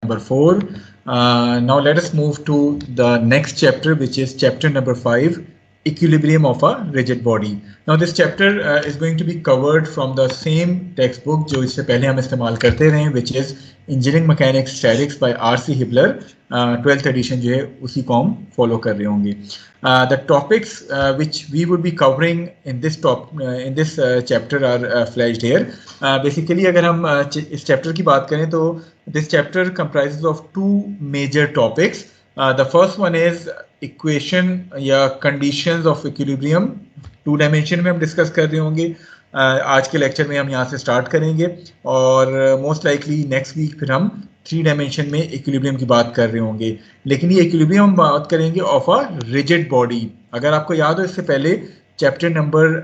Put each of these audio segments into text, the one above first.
number 4. Now let us move to the next chapter, which is chapter number 5, equilibrium of a rigid body. Now this chapter is going to be covered from the same textbook जो इससे पहले हम इस्तेमाल करते रहे, which is Engineering Mechanics Statics by R.C. Hibbeler. 12th edition जो है उसी को हम follow कर रहे होंगे. The topics which we would be covering in this chapter are flashed here. Basically अगर हम इस chapter की बात करें तो this chapter comprises of two major topics. The first one is equation या conditions of equilibrium. 2 dimension में हम discuss कर रहे होंगे. आज के लेक्चर में हम यहाँ से स्टार्ट करेंगे और मोस्ट लाइकली नेक्स्ट वीक फिर हम 3 डायमेंशन में इक्विलिब्रियम की बात कर रहे होंगे. लेकिन ये इक्विलिब्रियम हम बात करेंगे ऑफ अ रिजिड बॉडी. अगर आपको याद हो इससे पहले चैप्टर नंबर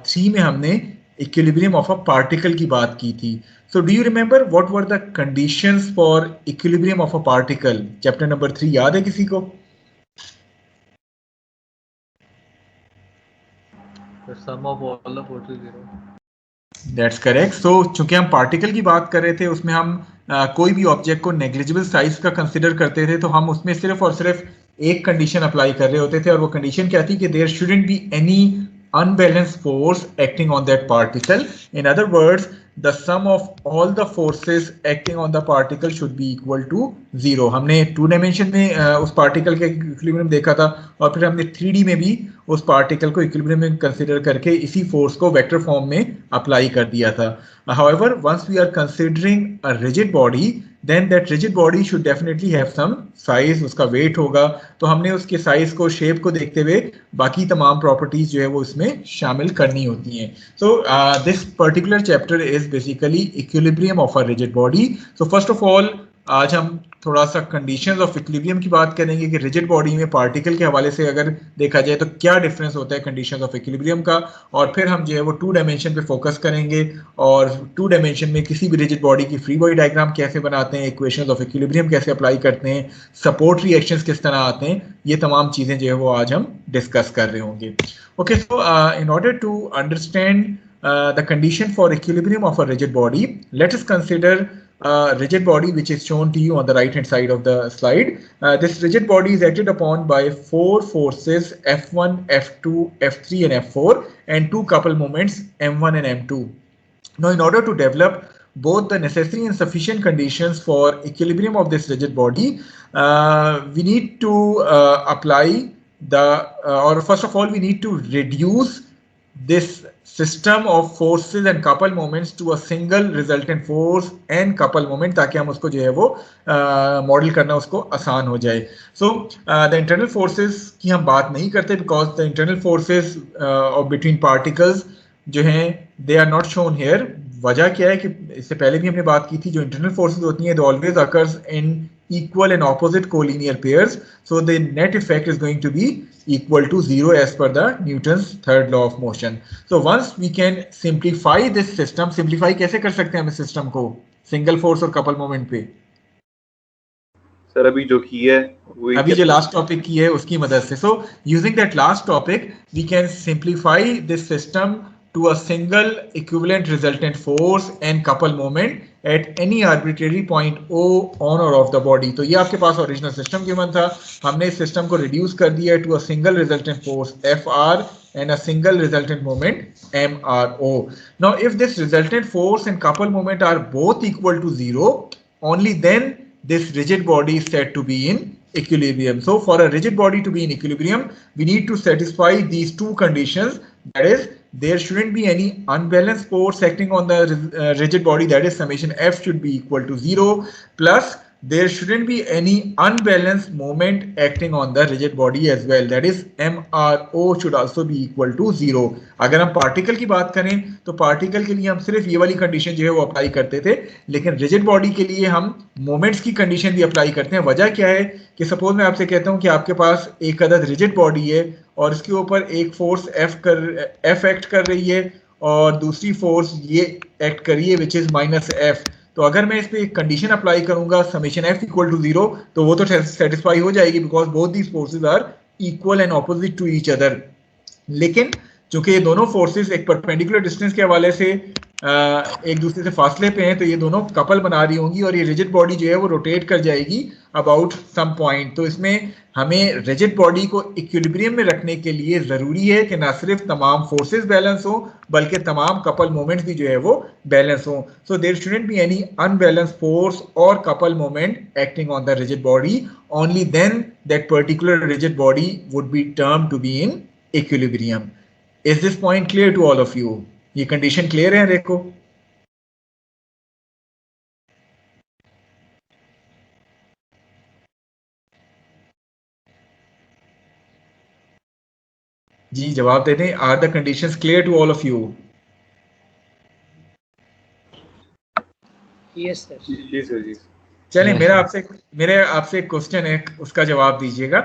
3 में हमने इक्विलिब्रियम ऑफ अ पार्टिकल की बात की थी. So do you remember what were the conditions for equilibrium of a particle? Chapter number 3 याद है किसी को? The sum of all the forces 0. That's correct. So चूंकि हम पार्टिकल की बात कर रहे थे उसमें हम कोई भी ऑब्जेक्ट को नेग्लिजिबल साइज का कंसिडर करते थे तो हम उसमें सिर्फ और सिर्फ एक कंडीशन अप्लाई कर रहे होते थे और वो कंडीशन क्या थी कि there shouldn't be any unbalanced force acting on that particle. In other words, the sum of all the forces acting on the particle should be equal to 0. हमने 2 डायमेंशन में उस पार्टिकल के इक्विलिब्रियम देखा था और फिर हमने 3D में भी उस पार्टिकल को इक्विलिब्रियम में कंसीडर करके इसी फोर्स को वेक्टर फॉर्म में अप्लाई कर दिया था. However, once we are considering a rigid body, then that rigid body should definitely have some size. उसका weight होगा तो हमने उसके साइज को, शेप को देखते हुए बाकी तमाम प्रॉपर्टीज जो है वो इसमें शामिल करनी होती हैं. So this particular chapter is basically equilibrium of a rigid body. So first of all, आज हम थोड़ा सा कंडीशंस ऑफ इक्विलिब्रियम की बात करेंगे कि रिजिड बॉडी में पार्टिकल के हवाले से अगर देखा जाए तो क्या डिफरेंस होता है कंडीशंस ऑफ इक्विलिब्रियम का, और फिर हम जो है वो 2 डायमेंशन पे फोकस करेंगे और 2 डायमेंशन में किसी भी रिजिड बॉडी की फ्री बॉडी डायग्राम कैसे बनाते हैं, इक्वेशंस ऑफ इक्विलिब्रियम कैसे अप्लाई करते हैं, सपोर्ट रिएक्शंस किस तरह आते हैं, ये तमाम चीज़ें जो है वो आज हम डिस्कस कर रहे होंगे. Okay, so in order to understand the condition for equilibrium of a rigid body, let us consider a rigid body which is shown to you on the right hand side of the slide. This rigid body is acted upon by 4 forces F1, F2, F3 and F4 and 2 couple moments M1 and M2. Now in order to develop both the necessary and sufficient conditions for equilibrium of this rigid body, we need to apply the or first of all we need to reduce this system of forces and couple moments to a single resultant force and couple moment ताकि हम उसको जो है वो model करना उसको आसान हो जाए. So the internal forces की हम बात नहीं करते because the internal forces between particles जो हैं they are not shown here. वजह क्या है कि इससे पहले भी हमने बात की थी, जो इंटरनल फोर्सेस होती हैं they always occurs in equal and opposite collinear pairs, so the net effect is going to be equal to 0 as per the Newton's third law of motion. So once we can simplify this system, simplify कैसे कर सकते हैं हम इस system को single force और couple moment पे? Sir अभी जो की है अभी जो लास्ट टॉपिक की है उसकी मदद से. So using that last topic we can simplify this system to a single equivalent resultant force and couple moment at any arbitrary point O on or off the body. तो ये आपके पास original system given था, हमने इस system को reduce कर दिया to a single resultant force Fr and a single resultant moment MRO. Now if this resultant force and couple moment are both equal to 0, only then this rigid body is said to be in equilibrium. So for a rigid body to be in equilibrium, we need to satisfy these 2 conditions. That is, there shouldn't be any unbalanced force acting on the rigid body, that is summation F should be equal to 0, plus there shouldn't be any unbalanced moment acting on the rigid body as well, that is MRO should also be equal to 0. अगर हम particle की बात करें तो particle के लिए हम सिर्फ ये वाली कंडीशन जो है वो अप्लाई करते थे, लेकिन रिजिड बॉडी के लिए हम मोमेंट्स की कंडीशन भी अप्लाई करते हैं. वजह क्या है कि सपोज मैं आपसे कहता हूँ कि आपके पास एक अदद रिजिड बॉडी है और इसके ऊपर एक फोर्स F एक्ट कर रही है और दूसरी फोर्स ये एक्ट कर रही है विच इज -F. तो अगर मैं इस पे एक कंडीशन अप्लाई करूंगा समेशन F इक्वल टू 0 तो वो तो सेटिस्फाई हो जाएगी because both these forces are equal and opposite to each other. लेकिन चूंकि ये दोनों फोर्सेस एक परपेंडिकुलर डिस्टेंस के हवाले से एक दूसरे से फासले पे हैं तो ये दोनों कपल बना रही होंगी और ये रिजिड बॉडी जो है वो रोटेट कर जाएगी अबाउट सम पॉइंट। तो इसमें हमें रिजिड बॉडी को इक्विलिब्रियम में रखने के लिए ज़रूरी है कि ना सिर्फ तमाम फोर्सेस बैलेंस हो बल्कि तमाम कपल मोमेंट्स भी जो है वो बैलेंस हो। So there shouldn't be any unbalance force और couple moment acting on the rigid body, only then that particular rigid body would be term to be in equilibrium. Is this point clear to all of you? ये condition clear है देखो। जी जवाब दे दें, are the conditions clear to all of you? Yes sir. जी sir जी। चलें, Yes, मेरे आपसे एक क्वेश्चन है, उसका जवाब दीजिएगा।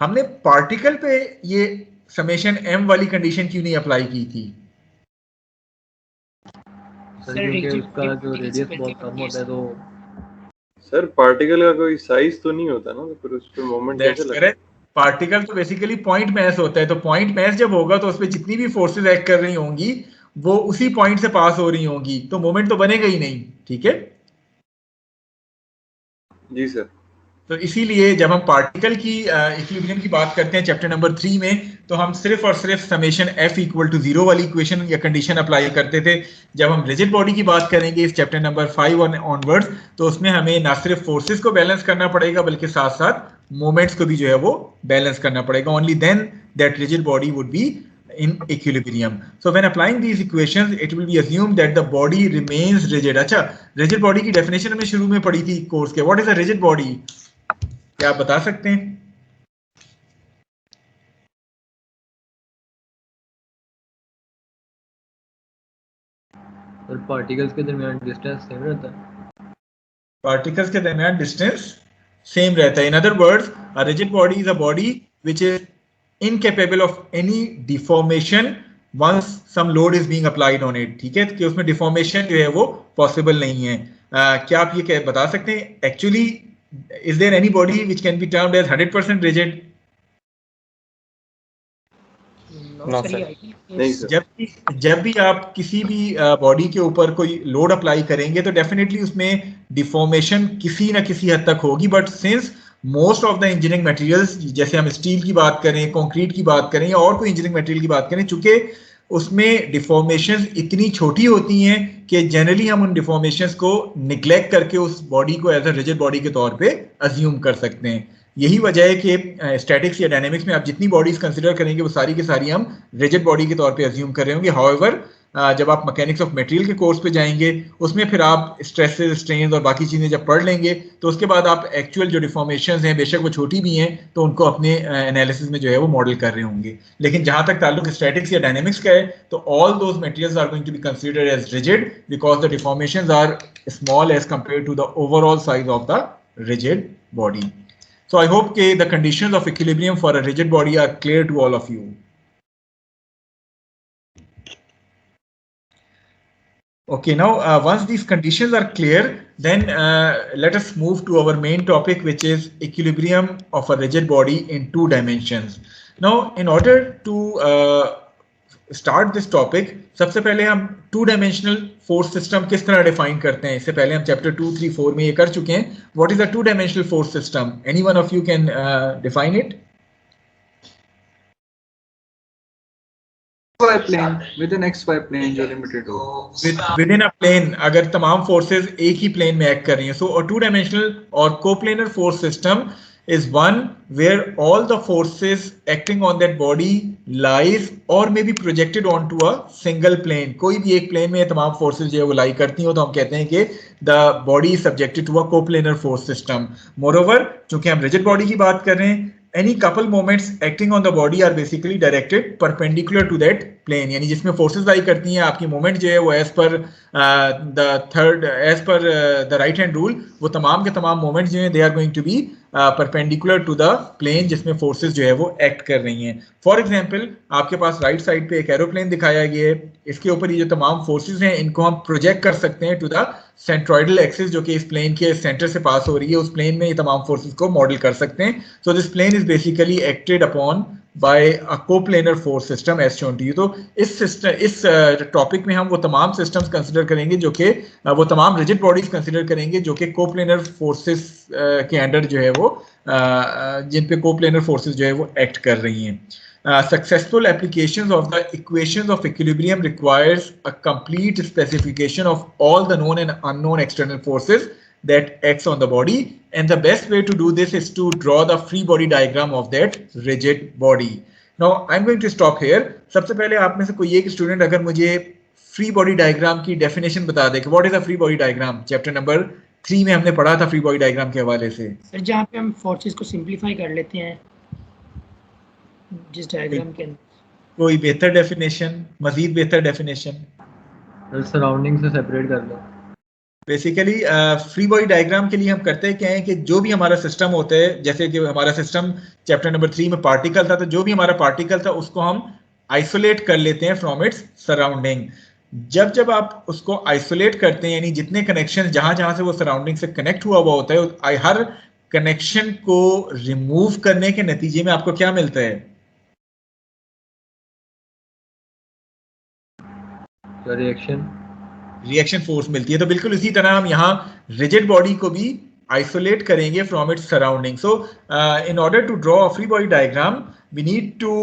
हमने पार्टिकल पे ये समेशन m वाली कंडीशन क्यों नहीं अप्लाई की थी? सर क्योंकि उसका जो रेडियस बहुत कम होता है तो सर पार्टिकल का कोई साइज तो नहीं होता ना, तो फिर उस पे मोमेंट कैसे लगता है? पार्टिकल तो बेसिकली पॉइंट मैस होता है, तो पॉइंट मैस जब होगा तो उसपे जितनी भी फोर्सेस एक्ट कर रही होंगी वो उसी पॉइंट से पास हो रही होंगी, तो मोमेंट तो बनेगा ही नहीं। ठीक है, जी सर। तो इसीलिए जब हम पार्टिकल की इक्विलिब्रियम की बात करते हैं चैप्टर नंबर 3 में, तो हम सिर्फ और सिर्फ समेशन F इक्वल टू 0 वाली इक्वेशन या कंडीशन अप्लाई करते थे। जब हम रिजिड बॉडी की बात करेंगे इस चैप्टर नंबर 5 और ऑनवर्ड्स, तो उसमें हमें ना सिर्फ फोर्सेस को बैलेंस करना पड़ेगा बल्कि साथ साथ मोमेंट्स को भी जो है वो बैलेंस करना पड़ेगा। Only then that rigid body would be in equilibrium. So when applying these equations, it will be assumed that the body remains rigid. अच्छा, rigid body की definition हमने शुरू में पढ़ी थी कोर्स के। What is a rigid body? क्या आप बता सकते हैं? सर पार्टिकल्स के दरमियान डिस्टेंस सेम रहता है। पार्टिकल्स के दरमियान डिस्टेंस सेम रहता है। In other words, a rigid body is a body which is incapable of any deformation once some load is being applied on it. ठीक है, कि उसमें डिफॉर्मेशन जो है वो पॉसिबल नहीं है। क्या आप ये बता सकते हैं actually is there any body which can be termed as 100% rigid? No sir. नहीं सर। जब भी आप किसी भी बॉडी के ऊपर कोई लोड अप्लाई करेंगे तो डेफिनेटली उसमें डिफॉर्मेशन किसी ना किसी हद तक होगी, but since most of the engineering materials, जैसे हम स्टील की बात करें, कंक्रीट की बात करें या और कोई इंजीनियरिंग मटेरियल की बात करें, चूंकि उसमें डिफॉर्मेशंस इतनी छोटी होती हैं कि जनरली हम उन डिफॉर्मेशंस को निग्लेक्ट करके उस बॉडी को एज अ रिजिड बॉडी के तौर पे अज्यूम कर सकते हैं। यही वजह है कि स्टैटिक्स या डायनेमिक्स में आप जितनी बॉडीज कंसिडर करेंगे वो सारी की सारी हम रिजिड बॉडी के तौर पे अज्यूम कर रहे होंगे। हाउएवर जब आप मैकेनिक्स ऑफ मटेरियल के कोर्स पे जाएंगे उसमें फिर आप स्ट्रेसेस, स्ट्रेन और बाकी चीज़ें जब पढ़ लेंगे तो उसके बाद आप एक्चुअल जो डिफॉर्मेशंस हैं, बेशक वो छोटी भी हैं, तो उनको अपने एनालिसिस में जो है वो मॉडल कर रहे होंगे। लेकिन जहां तक ताल्लुक स्टैटिक्स या डायनेमिक्स का है तो all those materials are going to be considered as rigid because the deformations are small as compare to the overall size of the rigid body. So I hope that the conditions of equilibrium for a rigid body are clear to all of you. Okay, now once these conditions are clear, then let us move to our main topic, which is equilibrium of a rigid body in 2 dimensions. Now, in order to start this topic, सबसे पहले हम 2 dimensional force system किस तरह define करते हैं। इससे पहले हम chapter 2, 3, 4 में ये कर चुके हैं। What is a 2 dimensional force system? Any one of you can define it? plane with an xy plane जो limited हो। Within a plane, अगर तमाम forces एक ही plane में act कर रही हैं, so a 2 dimensional or coplanar force system is one where all the forces acting on that body lies or may be projected onto a single plane. कोई भी एक plane में तमाम forces जो है वो lie करती हो तो हम कहते हैं कि the body is subjected to a coplanar force system. Moreover, चूंकि हम rigid body की बात कर रहे हैं, any couple moments acting on the body are basically directed perpendicular to that plane, यानी जिसमें forces lie करती हैं, आपकी moment जो है वो as per the right hand rule, वो तमाम के तमाम moments जो हैं they are going to be perpendicular to the plane जिसमें forces जो है वो act कर रही हैं। For example, आपके पास right side पे एक aeroplane दिखाया गया है, इसके ऊपर ये जो तमाम forces हैं इनको हम project कर सकते हैं to the centroidal axis जो कि इस plane के center से पास हो रही है, उस plane में ये तमाम forces को model कर सकते हैं। So this plane is basically acted upon by a coplanar force system as shown to you. तो इस टॉपिक में हम वो तमाम सिस्टम्स कंसिडर करेंगे जो कि वो तमाम रिजिड बॉडीज कंसिडर करेंगे जो कि कोप्लेनर फोर्सेस के अंडर जो है वो जिन पे कोप्लेनर फोर्सेस जो है वो एक्ट कर रही हैं। Successful applications of the equations of equilibrium requires a complete specification of all the known and unknown external forces that acts on the body, and the best way to do this is to draw the free body diagram of that rigid body. Now I'm going to stop here. सबसे पहले आप में से कोई एक student अगर मुझे free body diagram की डेफिनेशन बता दे कि what is a free body diagram. Chapter number 3 में हमने पढ़ा था फ्री बॉडी डायग्राम के हवाले से। सर जहाँ पे हम फोर्सेस को सिंपलीफाई कर लेते हैं जिस डायग्राम के अंदर, कोई बेहतर डेफिनेशन, मजीद बेहतर डेफिनेशन? सराउंडिंग से सेपरेट कर लो। बेसिकली फ्री बॉडी डायग्राम के लिए हम करते हैं क्या है कि जो भी हमारा सिस्टम होता है, जैसे कि हमारा सिस्टम चैप्टर नंबर 3 में पार्टिकल था, तो जो भी हमारा पार्टिकल था उसको हम आइसोलेट कर लेते हैं फ्रॉम इट्स सराउंडिंग। जब आप उसको आइसोलेट करते हैं, यानी जितने कनेक्शन जहां से वो सराउंडिंग से कनेक्ट हुआ होता है, हर कनेक्शन को रिमूव करने के नतीजे में आपको क्या मिलता है? रिएक्शन फोर्स मिलती है। तो बिल्कुल इसी तरह हम यहाँ रिजिड बॉडी को भी आइसोलेट करेंगे from its surrounding. So in order to draw a free body diagram we need to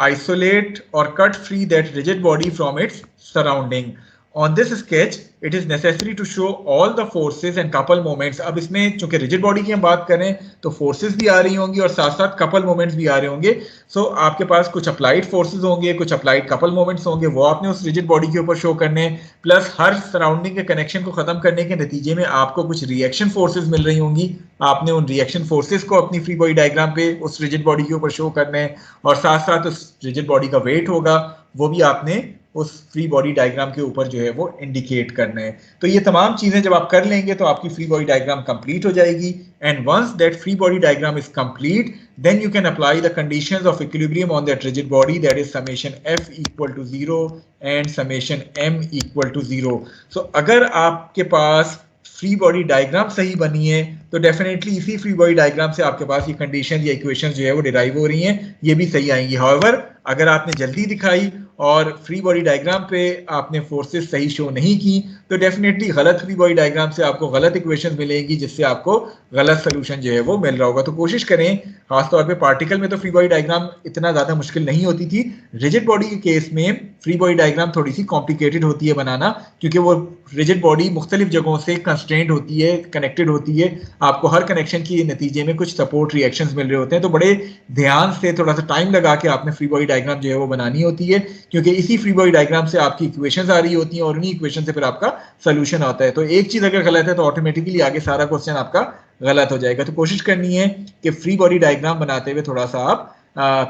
isolate or cut free that rigid body from its surrounding. On this sketch, it is necessary to show all the forces and couple moments. अब इसमें चूंकि rigid body की हम बात करें तो forces भी आ रही होंगी और साथ साथ couple moments भी आ रहे होंगे। So आपके पास कुछ applied forces होंगे, कुछ applied couple moments होंगे, वो आपने उस rigid body के ऊपर show करने, प्लस हर surrounding के connection को खत्म करने के नतीजे में आपको कुछ reaction forces मिल रही होंगी। आपने उन reaction forces को अपनी free body diagram पे उस rigid body के ऊपर show करने, और साथ साथ उस rigid body का weight होगा, वो भी आपने उस फ्री बॉडी डायग्राम के ऊपर जो है वो इंडिकेट करना है। तो ये तमाम चीजें जब आप कर लेंगे तो आपकी फ्री बॉडी डायग्राम कंप्लीट हो जाएगी। And once that free body diagram is complete, then you can apply the conditions of equilibrium on that rigid body, that is summation F equal to 0 and summation M equal to 0। So अगर आपके पास free body diagram सही बनी है तो definitely इसी free body diagram से आपके पास ये कंडीशन या इक्वेशन जो है वो डिराइव हो रही हैं, ये भी सही आएंगी। हाउएवर अगर आपने जल्दी दिखाई और फ्री बॉडी डायग्राम पे आपने फोर्सेस सही शो नहीं की तो डेफिनेटली गलत फ्री बॉडी डायग्राम से आपको गलत इक्वेशन मिलेंगी, जिससे आपको गलत सोल्यूशन जो है वो मिल रहा होगा। तो कोशिश करें, खासतौर पे पार्टिकल में तो फ्री बॉडी डायग्राम इतना ज़्यादा मुश्किल नहीं होती थी, रिजिड बॉडी के केस में फ्री बॉडी डायग्राम थोड़ी सी कॉम्प्लिकेटेड होती है बनाना, क्योंकि वो रिजिड बॉडी मुख्तलिफ जगहों से कंस्ट्रेंट होती है, कनेक्टेड होती है, आपको हर कनेक्शन के नतीजे में कुछ सपोर्ट रिएक्शंस मिल रहे होते हैं। तो बड़े ध्यान से थोड़ा सा टाइम लगा के आपने फ्री बॉडी डायग्राम जो है वो बनानी होती है, क्योंकि इसी फ्री बॉडी डायग्राम से आपकी इक्वेशंस आ रही होती हैं और उन्हीं इक्वेशन से फिर आपका सोल्यूशन आता है। तो एक चीज अगर गलत है तो ऑटोमेटिकली आगे सारा क्वेश्चन आपका गलत हो जाएगा। तो कोशिश करनी है कि फ्री बॉडी डायग्राम बनाते हुए थोड़ा सा आप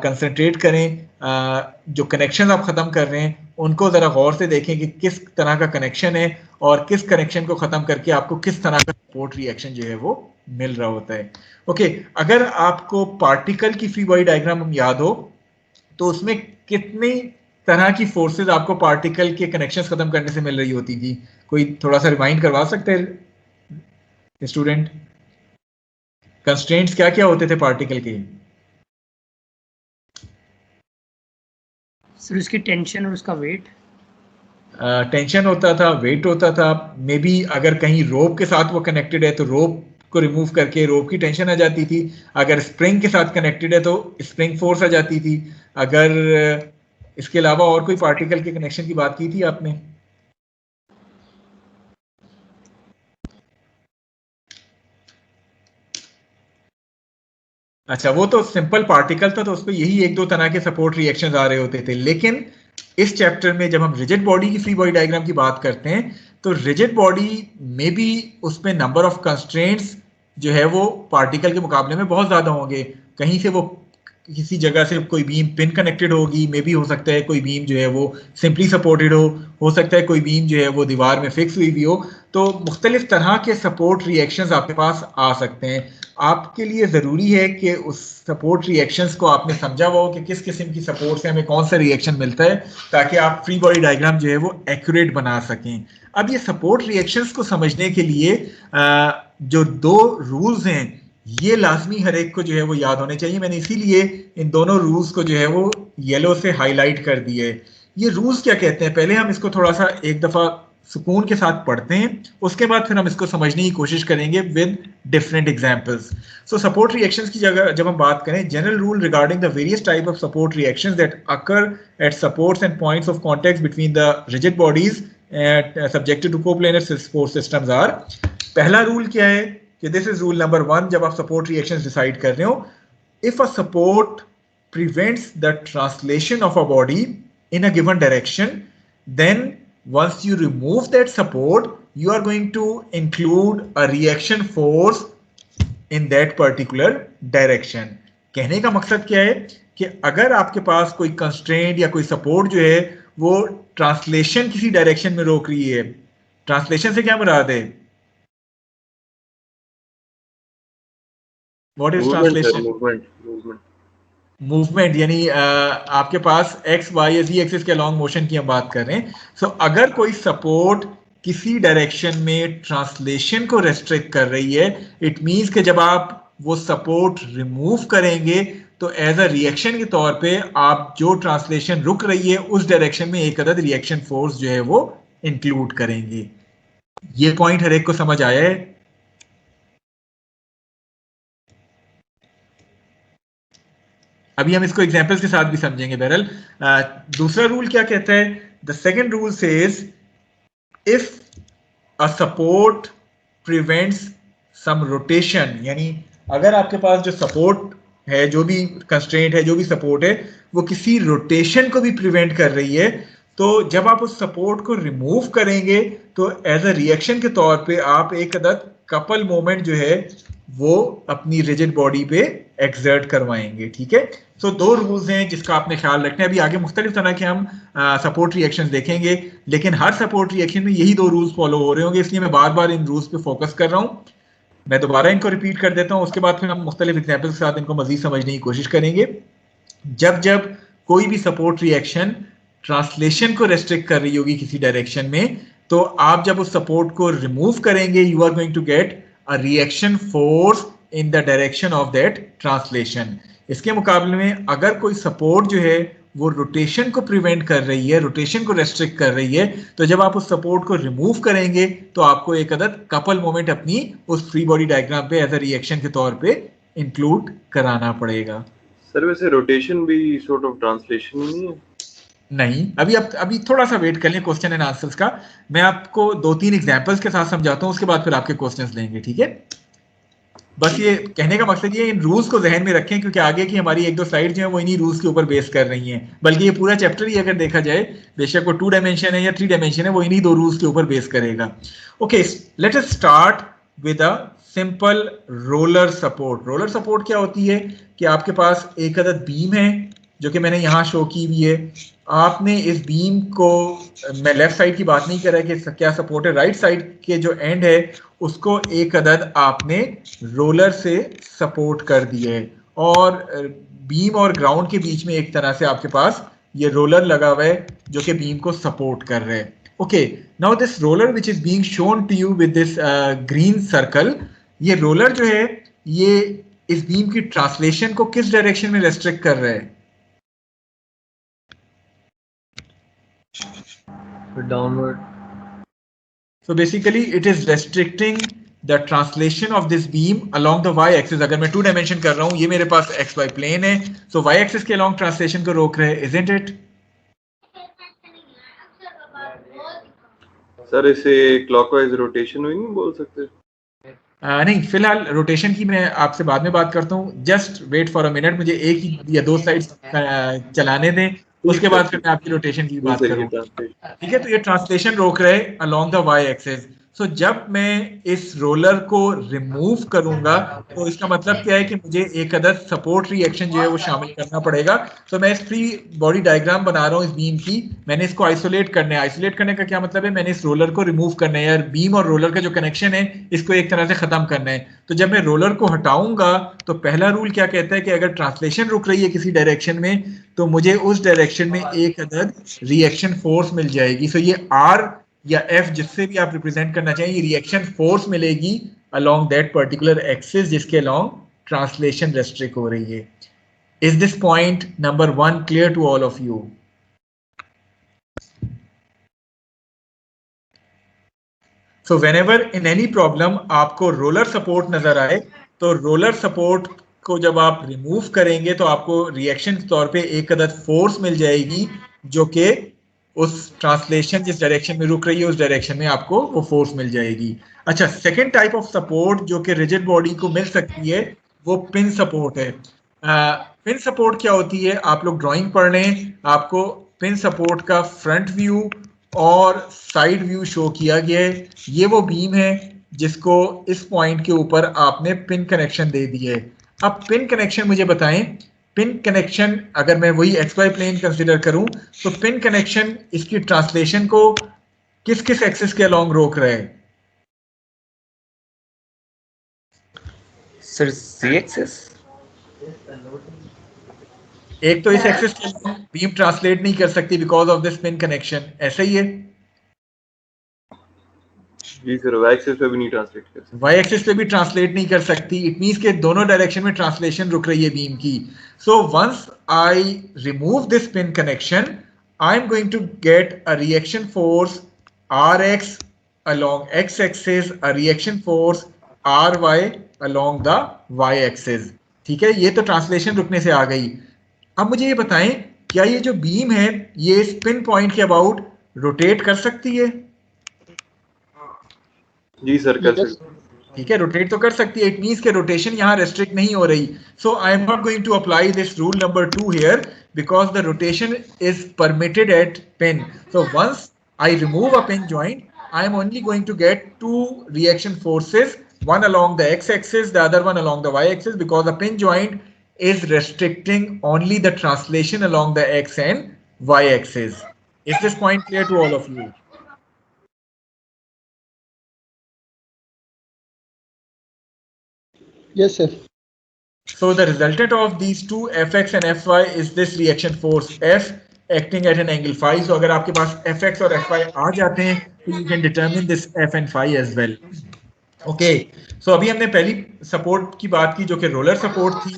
कंसंट्रेट करें, जो कनेक्शन आप खत्म कर रहे हैं उनको जरा गौर से देखें कि किस तरह का कनेक्शन है और किस कनेक्शन को खत्म करके आपको किस तरह का सपोर्ट रिएक्शन जो है वो मिल रहा होता है। ओके, अगर आपको पार्टिकल की फ्री बॉडी डायग्राम याद हो तो उसमें कितनी तरह की फोर्सेस आपको पार्टिकल के कनेक्शंस खत्म करने से मिल रही होती थी? कोई थोड़ा सा रिमाइंड करवा सकते हैं स्टूडेंट? कंस्ट्रेंट्स क्या क्या होते थे पार्टिकल के? सर उसकी टेंशन और उसका वेट। टेंशन होता था, वेट होता था, मे बी अगर कहीं रोप के साथ वो कनेक्टेड है तो रोप को रिमूव करके रोप की टेंशन आ जाती थी, अगर स्प्रिंग के साथ कनेक्टेड है तो स्प्रिंग फोर्स आ जाती थी। अगर इसके अलावा और कोई पार्टिकल के कनेक्शन की बात की थी आपने? अच्छा, वो तो सिंपल पार्टिकल था तो उस पर यही एक दो तरह के सपोर्ट रिएक्शंस आ रहे होते थे। लेकिन इस चैप्टर में जब हम रिजिड बॉडी की फ्री बॉडी डायग्राम की बात करते हैं तो रिजिड बॉडी में भी उसमें नंबर ऑफ कंस्ट्रेंट्स जो है वो पार्टिकल के मुकाबले में बहुत ज्यादा होंगे। कहीं से वो किसी जगह से कोई बीम पिन कनेक्टेड होगी, मे भी हो सकता है कोई बीम जो है वो सिंपली सपोर्टेड हो सकता है कोई बीम जो है वो दीवार में फिक्स हुई भी हो। तो मुख्तलिफ तरह के सपोर्ट रिएक्शंस आपके पास आ सकते हैं। आपके लिए ज़रूरी है कि उस सपोर्ट रिएक्शंस को आपने समझा हुआ हो कि किस किस्म की सपोर्ट से हमें कौन सा रिएक्शन मिलता है, ताकि आप फ्री बॉडी डायग्राम जो है वो एक्यूरेट बना सकें। अब ये सपोर्ट रिएक्शंस को समझने के लिए जो दो रूल्स हैं ये लाजमी हर एक को जो है वो याद होने चाहिए। मैंने इसीलिए इन दोनों रूल्स को जो है वो येलो से हाईलाइट कर दिए। ये रूल्स क्या कहते हैं, पहले हम इसको थोड़ा सा एक दफा सुकून के साथ पढ़ते हैं, उसके बाद फिर हम इसको समझने की कोशिश करेंगे with different examples. So support reactions की जगह जब हम बात करें, general rule regarding the various type of support reactions that occur at supports and points of contact between the rigid bodies subjected to coplanar support systems are. पहला rule क्या है कि दिस इज रूल नंबर 1 जब आप support reactions decide कर रहे हो। If a support prevents the translation of a body in a given direction, then once you remove that support, you are going to include a reaction force in that particular direction. कहने का मकसद क्या है कि अगर आपके पास कोई constraint या कोई सपोर्ट जो है वो ट्रांसलेशन किसी डायरेक्शन में रोक रही है, ट्रांसलेशन से क्या मुराद है? What is translation? मूवमेंट, यानी आपके पास एक्स वाई जी एक्सिस के अलॉन्ग मोशन की हम बात कर रहे हैं। सो अगर कोई सपोर्ट किसी डायरेक्शन में ट्रांसलेशन को रेस्ट्रिक्ट कर रही है, इट मींस कि जब आप वो सपोर्ट रिमूव करेंगे तो एज अ रिएक्शन के तौर पे आप जो ट्रांसलेशन रुक रही है उस डायरेक्शन में एक अदद रिएक्शन फोर्स जो है वो इंक्लूड करेंगे। ये पॉइंट हर एक को समझ आया है? अभी हम इसको एग्जांपल्स के साथ भी समझेंगे। बहरहाल दूसरा रूल क्या कहता है? The second rule says if a support prevents some rotation, यानी अगर आपके पास जो सपोर्ट है, जो भी कंस्ट्रेंट है, जो भी सपोर्ट है, वो किसी रोटेशन को भी प्रिवेंट कर रही है, तो जब आप उस सपोर्ट को रिमूव करेंगे तो एज अ रिएक्शन के तौर पे आप एक अदद कपल मोमेंट जो है वो अपनी रिजिड बॉडी पे एक्सर्ट करवाएंगे। ठीक है, तो दो रूल्स हैं जिसका आपने ख्याल रखना है। अभी आगे मुख्तलिफ तरह के हम सपोर्ट रिएक्शंस देखेंगे, लेकिन हर सपोर्ट रिएक्शन में यही दो रूल्स फॉलो हो रहे होंगे, इसलिए मैं बार बार इन रूल्स पे फोकस कर रहा हूँ। मैं दोबारा इनको रिपीट कर देता हूँ, उसके बाद फिर हम मुख्तलिफ एग्जाम्पल्स के साथ इनको मजीद समझने की कोशिश करेंगे। जब जब कोई भी सपोर्ट रिएक्शन ट्रांसलेशन को रेस्ट्रिक्ट कर रही होगी किसी डायरेक्शन में, तो आप जब उस सपोर्ट को रिमूव करेंगे, you are going to get a reaction force in the direction of that translation. इसके मुकाबले में अगर कोई सपोर्ट जो है वो रोटेशन को प्रिवेंट कर रही है, रोटेशन को रेस्ट्रिक्ट कर रही है, तो जब आप उस सपोर्ट को रिमूव करेंगे तो आपको एक अदद कपल मोमेंट अपनी उस फ्री बॉडी डायग्राम पे एज अ रिएक्शन के तौर पे इंक्लूड कराना पड़ेगा। सर वैसे रोटेशन भी सॉर्ट ऑफ ट्रांसलेशन नहीं है? नहीं, अभी थोड़ा सा वेट कर लें क्वेश्चन एंड आंसर्स का। मैं आपको 2-3 एग्जांपल्स के साथ समझाता हूं, उसके बाद फिर आपके क्वेश्चंस लेंगे। ठीक है, बस ये कहने का मकसद ये इन रूल्स को जहन में रखें, क्योंकि आगे की हमारी 1-2 स्लाइड जो है वो इन्हीं रूल्स के ऊपर बेस कर रही हैं। बल्कि ये पूरा चैप्टर ही अगर देखा जाए, बेशक वो 2 डायमेंशन है या 3 डायमेंशन है, वो इन्हीं 2 रूल्स के ऊपर बेस करेगा। Okay, let us start with a simple roller support. Roller support क्या होती है कि आपके पास एक अदद बीम है जो कि मैंने यहाँ शो की हुई है। आपने इस बीम को, मैं लेफ्ट साइड की बात नहीं कर रहा कि क्या सपोर्ट है, राइट साइड के जो एंड है उसको एक अदद आपने रोलर से सपोर्ट कर दिया है, और बीम और ग्राउंड के बीच में एक तरह से आपके पास ये रोलर लगा हुआ है जो कि बीम को सपोर्ट कर रहा है। Okay, now this roller which is being shown to you with this green circle, ये रोलर जो है ये इस बीम की ट्रांसलेशन को किस डायरेक्शन में रेस्ट्रिक्ट कर रहा है? Downward. So basically it is restricting the translation of this beam along the y-axis. अगर मैं 2 डायमेंशन कर रहा हूँ, ये मेरे पास xy प्लेन है, so y-axis के along ट्रांसलेशन को रोक रहे हैं, isn't it? सर इसे क्लॉकवाइज रोटेशन भी नहीं बोल सकते? नहीं, फिलहाल रोटेशन की मैं आपसे बाद में बात करता हूँ। Just wait for a minute, मुझे एक या 2 स्लाइड्स चलाने दें, उसके बाद फिर मैं आपकी रोटेशन की बात करूंगा। ठीक है, तो ये ट्रांसलेशन रोक रहे हैं अलोंग द वाई एक्सिस। सो जब मैं इस रोलर को रिमूव करूंगा तो इसका मतलब क्या है कि मुझे एक अदद सपोर्ट रिएक्शन जो है वो शामिल करना पड़ेगा। तो मैं इस फ्री बॉडी डायग्राम बना रहा हूँ इस बीम की, मैंने इसको आइसोलेट करना है। आइसोलेट करने का क्या मतलब है? मैंने इस रोलर को रिमूव करना है, यार बीम और रोलर का जो कनेक्शन है इसको एक तरह से खत्म करना है। तो जब मैं रोलर को हटाऊंगा तो पहला रूल क्या कहता है कि अगर ट्रांसलेशन रुक रही है किसी डायरेक्शन में तो मुझे उस डायरेक्शन में एक अदद रिएक्शन फोर्स मिल जाएगी। सो ये आर या एफ जिससे भी आप रिप्रेजेंट करना चाहिए, ये रिएक्शन फोर्स मिलेगी along that particular axis जिसके along translation restrict हो रही है. Is this point number 1 clear to all of you? So whenever in any problem आपको roller support नजर आए तो roller support को जब आप रिमूव करेंगे तो आपको रिएक्शन के तौर पे एक अदद फोर्स मिल जाएगी जो कि उस ट्रांसलेशन जिस डायरेक्शन में रुक रही है उस डायरेक्शन में आपको वो फोर्स मिल जाएगी. अच्छा, सेकंड टाइप ऑफ सपोर्ट जो कि रिजिड बॉडी को मिल सकती है वो पिन सपोर्ट है. पिन सपोर्ट क्या होती है? आप लोग ड्राइंग पढ़ लें, आपको पिन सपोर्ट का फ्रंट व्यू और साइड व्यू शो किया गया है. ये वो बीम है जिसको इस पॉइंट के ऊपर आपने पिन कनेक्शन दे दिए है. अब पिन कनेक्शन मुझे बताएं, पिन कनेक्शन अगर मैं वही XY प्लेन कंसीडर करूं तो पिन कनेक्शन इसकी ट्रांसलेशन को किस किस एक्सिस के अलोंग रोक रहा है? Sir Z axis. एक तो इस एक्सिस के बीम ट्रांसलेट नहीं कर सकती because of this pin connection, ऐसा ही है? जी सर, वाई एक्सिस पे भी नहीं ट्रांसलेट कर सकती. वाई एक्सिस पे भी ट्रांसलेट नहीं कर सकती. इट मींस के दोनों डायरेक्शन में ट्रांसलेशन रुक रही है बीम की. So once I remove this pin connection I am going to get a reaction force Rx along x axis, a reaction force Ry along the y axis. ठीक है, ये तो ट्रांसलेशन रुकने से आ गई. अब मुझे ये बताएं, क्या ये जो बीम है ये इस पिन पॉइंट के अबाउट रोटेट कर सकती है? जी सर, कर सकते. ठीक है, रोटेट तो कर सकती है. इट मींस के रोटेशन यहाँ रेस्ट्रिक्ट नहीं हो रही. So I am not going to apply this rule number 2 here because the rotation is permitted at pin. So once I remove a pin joint I am only going to get two reaction forces, one along the x-axis, the other one along the y-axis, because the pin joint is restricting only the translation along the x and y-axis. Is this point clear to all of you? Yes, sir. So the resultant of these two fx and fy is this reaction force F acting at an angle phi. So अगर आपके पास fx और fy आ जाते हैं तो you can determine this f and phi as well. Okay, so अभी हमने पहली support की बात की जो कि रोलर सपोर्ट थी.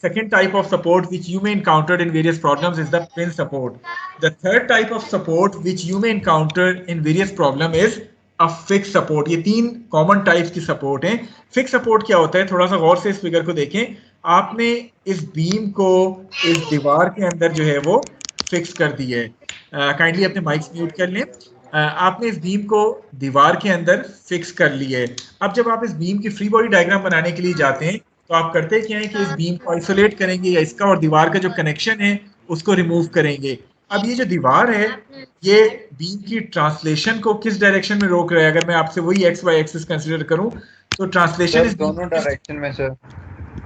Second type of support which you may encounter in various problems is the pin support. The third type of support which you may encounter in various problem is a fixed support. ये तीन common types की support हैं. Fix support क्या होता है? थोड़ा सा गौर से इस फिगर को देखें. आपने इस बीम को इस दीवार के अंदर जो है वो फिक्स कर दी है. काइंडली अपने माइक्स म्यूट कर लें. आपने इस बीम को दीवार के अंदर फिक्स कर लिया है. अब जब आप इस बीम की फ्री बॉडी डायग्राम बनाने के लिए जाते हैं तो आप करते क्या है कि इस बीम को आइसोलेट करेंगे या इसका और दीवार का जो कनेक्शन है उसको रिमूव करेंगे. अब ये जो दीवार है ये बीम की ट्रांसलेशन को किस डायरेक्शन में रोक रहा है? अगर मैं आपसे वही XY एक्सिस कंसीडर करूं तो ट्रांसलेशन इस दोनों डायरेक्शन में सर,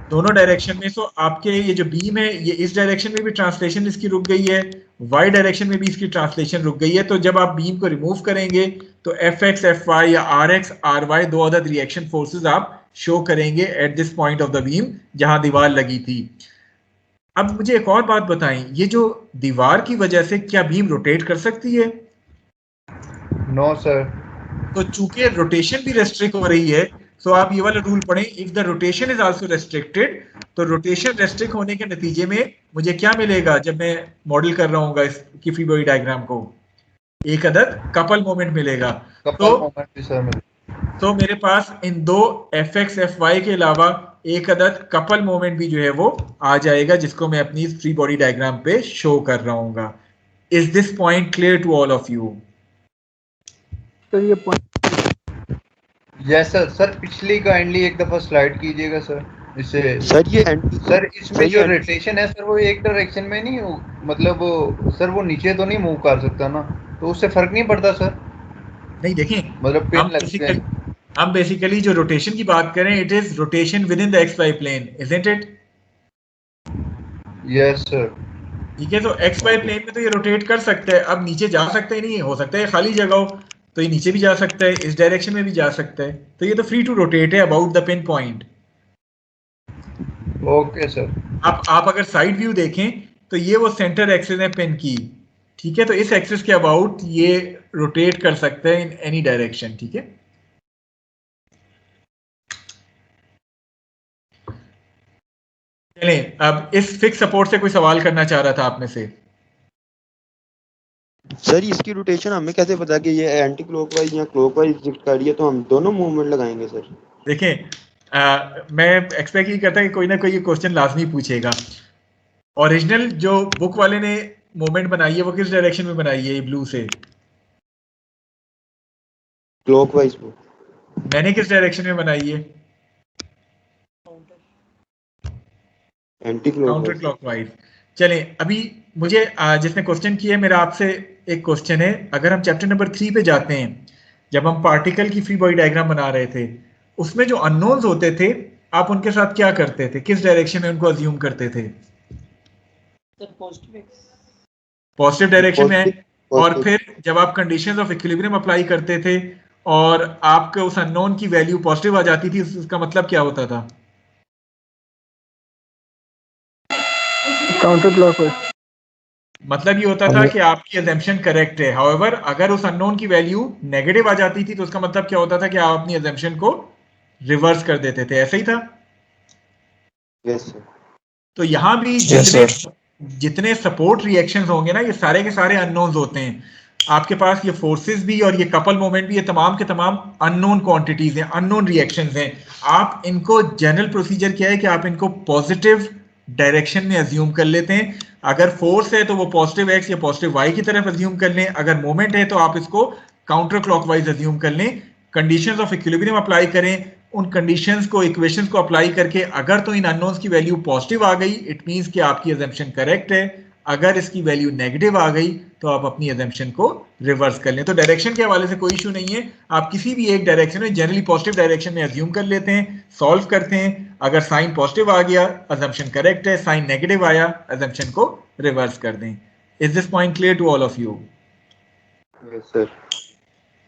दोनों डायरेक्शन में. सो आपके ये जो बीम है ये इस डायरेक्शन में भी ट्रांसलेशन इसकी रुक गई है, वाई डायरेक्शन में भी इसकी ट्रांसलेशन रुक गई है. तो जब आप बीम को रिमूव करेंगे तो Fx, Fy या Rx, Ry दो अदद रिएक्शन फोर्सेस आप शो करेंगे at this point of the beam जहां दीवार लगी थी. अब मुझे एक और बात बताएं, ये जो दीवार की वजह से क्या बीम रोटेट कर सकती है? No sir. तो चूंकि रोटेशन भी रेस्ट्रिक्ट हो रही है सो आप ये वाला रूल पढ़ें, if the rotation is also restricted. तो रोटेशन रेस्ट्रिक्ट होने के नतीजे में मुझे क्या मिलेगा जब मैं मॉडल कर रहा हूँ इसकी फ्री बॉडी डायग्राम को? एक अदद कपल मोमेंट मिलेगा. तो मेरे पास इन दो Fx, Fy के अलावा एक अदद कपल मोमेंट भी जो है वो आ जाएगा जिसको मैं अपनी फ्री बॉडी डायग्राम पे शो कर रहा हूँ. Is this point clear to all of you? तो ये पॉइंट यस सर. सर पिछली काइंडली एक दफा स्लाइड कीजिएगा सर. इससे सर ये सर इसमें जो रोटेशन है सर वो एक डायरेक्शन में नहीं, मतलब सर वो नीचे तो नहीं मूव कर सकता ना, तो उससे फर्क नहीं पड़ता सर? नहीं, देखें मतलब पिन लगते हैं. हम बेसिकली जो रोटेशन की बात करें it is rotation within the XY plane, isn't it? Yes sir. ठीक है, तो XY प्लेन में तो ये रोटेट कर सकता है. अब नीचे जा सकता है नहीं, हो सकता है खाली जगह हो तो ये नीचे भी जा सकता है, इस डायरेक्शन में भी जा सकता है. तो ये तो फ्री टू रोटेट है about the pin point. Okay sir. आप अगर साइड व्यू देखें तो ये वो सेंटर एक्सिस है पिन की. ठीक है, तो इस एक्सिस के अबाउट ये रोटेट कर सकता है इन एनी डायरेक्शन. ठीक है, चलें, अब इस फिक्स सपोर्ट से कोई सवाल करना चाह रहा था आप में से? सर इसकी रोटेशन हमें कैसे पता कि ये एंटी क्लॉकवाइज या क्लॉकवाइज शिफ्ट कर रही है, तो हम दोनों मूवमेंट लगाएंगे सर? देखें, मैं एक्सपेक्ट ही करता कि कोई ना कोई ये क्वेश्चन लाजमी पूछेगा। ओरिजिनल जो बुक वाले ने मूवमेंट बनाई है वो किस डायरेक्शन में बनाई है? ब्लू से क्लॉकवाइज वो। मैंने किस डायरेक्शन में बनाई है? Anti counter clockwise. क्लॉकवाइज। चलें, अभी मुझे जिसने क्वेश्चन किया है, मेरा आपसे एक क्वेश्चन है। अगर हम चैप्टर नंबर 3 पे जाते हैं, जब हम पार्टिकल की फ्री बॉडी डायग्राम बना रहे थे, उसमें जो अननोन्स होते थे आप उनके साथ क्या करते थे? किस डायरेक्शन में उनको अज्यूम करते थे? पॉजिटिव डायरेक्शन में। और फिर जब आप कंडीशंस ऑफ इक्विलिब्रियम अप्लाई करते थे और आपके उस अननोन की वैल्यू पॉजिटिव आ जाती थी, उसका मतलब क्या होता था? Counter clockwise. मतलब ये होता था कि आपकी अजम्पशन करेक्ट है। हाउएवर अगर उस अननोन की वैल्यू नेगेटिव आ जाती थी तो उसका मतलब क्या होता था कि आप अपनी अजम्पशन को रिवर्स कर देते थे। ऐसा ही था? Yes sir. तो यहां भी जितने सपोर्ट रिएक्शंस होंगे ना, ये सारे के सारे अननोन्स होते हैं। आपके पास ये फोर्सेस भी और ये कपल मोमेंट भी, ये तमाम के तमाम अननोन क्वांटिटीज हैं, अननोन रिएक्शंस हैं। आप इनको, जनरल प्रोसीजर क्या है कि आप इनको पॉजिटिव डायरेक्शन में अज्यूम कर लेते हैं। अगर फोर्स है तो वो पॉजिटिव एक्स या पॉजिटिव वाई की तरफ अज्यूम कर लें। अगर मोमेंट है तो आप इसको काउंटर क्लॉकवाइज अज्यूम कर लें। कंडीशंस ऑफ इक्विलिब्रियम अप्लाई करें, उन कंडीशंस को, इक्वेशंस को अप्लाई करके अगर तो इन अननोन्स की वैल्यू पॉजिटिव आ गई, इट मींस कि आपकी अजम्पशन करेक्ट है। अगर इसकी वैल्यू नेगेटिव आ गई तो आप अपनी अजम्पशन को रिवर्स कर लें। तो डायरेक्शन के हवाले से कोई इशू नहीं है, आप किसी भी एक डायरेक्शन में, जनरली पॉजिटिव डायरेक्शन में अज्यूम कर लेते हैं, सॉल्व करते हैं। अगर साइन पॉजिटिव आ गया, अजम्पशन करेक्ट है। साइन नेगेटिव आया, अजम्पशन को रिवर्स कर दें। Is this point clear to all of you? Yes sir.